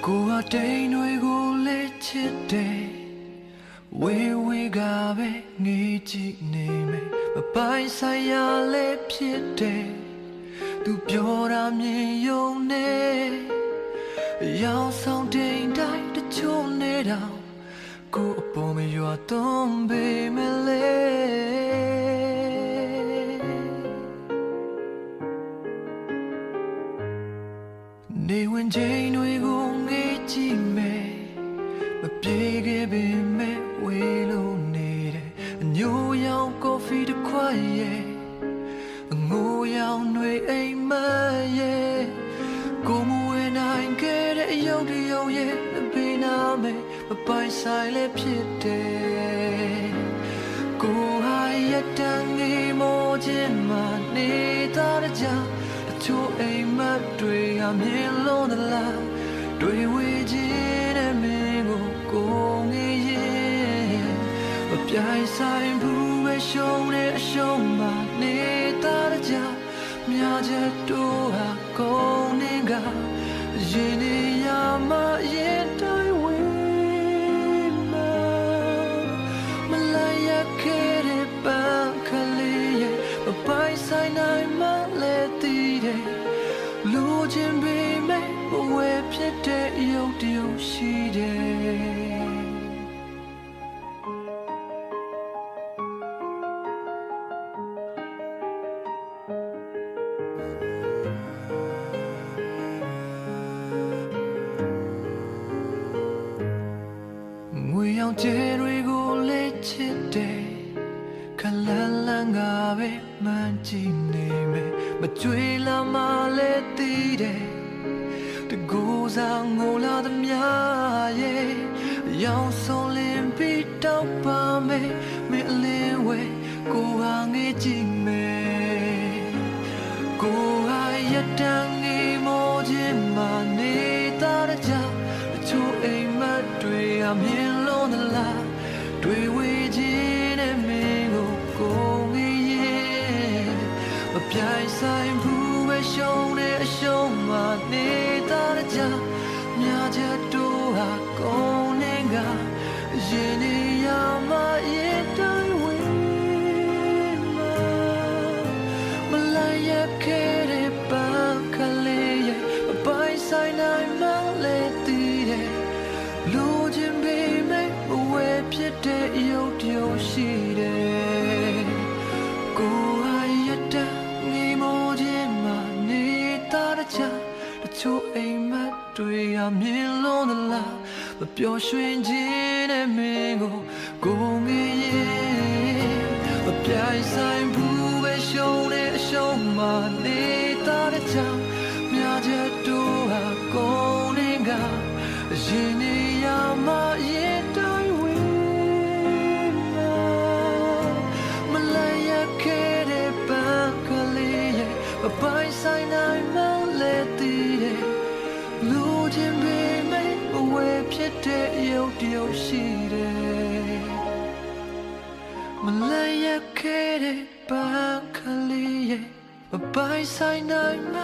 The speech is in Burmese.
ကိုယ်ကတိမ်တွေကိုလက်ချစ်တယ်ဝေဝေကပဲငေးကြည့်နေမယ်မပိုင်ဆိုင်ရလဲဖြစ်တယ်သူပြောတာမြင်ယုံနေရောက်ဆောင်တိမ်တိုင်းတချို့နေတော့ကိုယ်အပေါ်မရွာသွန်းပေးမလဲနေဝင်ချိန်တွေကိုငေးကြည့်မယ်မပြေခဲ့ပေမဲ့ဝေးလို့နေတယ်အညိုရောင်ကော်ဖီတစ်ခွက်ရဲ့အငိုရောင်တွေအိမ်မက်ရဲ့ကိုမဝေနိုင်ခဲ့တဲ့အယုတ်တယုတ်ရဲ့ဘေးနာမယ်မပိုင်ဆိုင်လည်းဖြစ်တယ်ကိုဟာရတန်ငေးမောခြင်းမှနေတာကြအချို့အိမ်မက်တွေအမြင်လုံးသလားတွေဝေခြင်းနဲ့မင်းကိုငေးရင်မပြိုင်ဆိုင်ဘူးပဲရှုံးတဲ့အရှုံးမှနေတာကြမြာချက်တို့ဟာကုန်နေကရင်နေရမရင်တိုင်းဝေးမလိုက်ရခဲ့တဲ့ပန်းကလေးရဲ့မပိုင်ဆိုင်နိုင်မှလည်းတည်တယ်လူချင်းပေးမဲ့ဘဝဖြစ်တဲ့ရုပ်တရုပ်ရှိတယ်ငွေရောင်ကျဲတွေကိုလက်ချစ်တယ်ခလန်လန်ကပဲမှန်ကြည့်နေမယ်မကြွေလာမှလည်းတည်တယ်တကူစားငိုလာသမျှရဲ့ရောင်ဆုံးလင်းပြီးတောက်ပါမယ်မင်းအလင်းဝဲကိုဟာငေးကြည့်မယ်ကိုဟာရတန်ငေးမောခြင်းမှနေတာကြအချို့အိမ်မက်တွေအမြင်လုံးသလားတွေဝေခြင်းနဲ့မင်းကိုငေးရင်မပြိုင်ဆိုင်ဘူးပဲရှုံးတဲ့အရှုံးမှနေတာကြမြာချက်တို့ဟာကုန်နေကရင်နေရမရင်တိုင်းဝေးမလိုက်ရခဲ့တဲ့ပန်းကလေးရဲ့မပိုင်ဆိုင်နိုင်မှလည်းတည်တယ်လူချင်းပေးမဲ့ဘဝဖြစ်တဲ့ရုပ်တရုပ်ရှိတယ်ကိုဟာရတဲ့ငေးမောခြင်းမှနေတာကြတချို့အိမ်မက်တွေအမြင်လုံးသလားမပျော်ရွှင်ခြင်းနဲ့မင်းကိုငေးရင်မပြိုင်ဆိုင်ဘူးပဲရှုံးတဲ့အရှုံးမှနေတာကြမြာချက်တို့ဟာကုန်နေကရင်နေရမရင်တိုင်းဝေးမလိုက်ရခဲ့တဲ့ပန်းကလေးရဲ့မပိုင်ဆိုင်နိုင်မှလည်းတည်တယ်လူချင်းပေးမဲ့ဘဝဖြစ်တဲ့ရုပ်တရုပ်ရှိတယ်မလိုက်ရခဲ့တဲ့ပန်းကလေးရဲ့မပိုင်ဆိုင်နိုင်မှ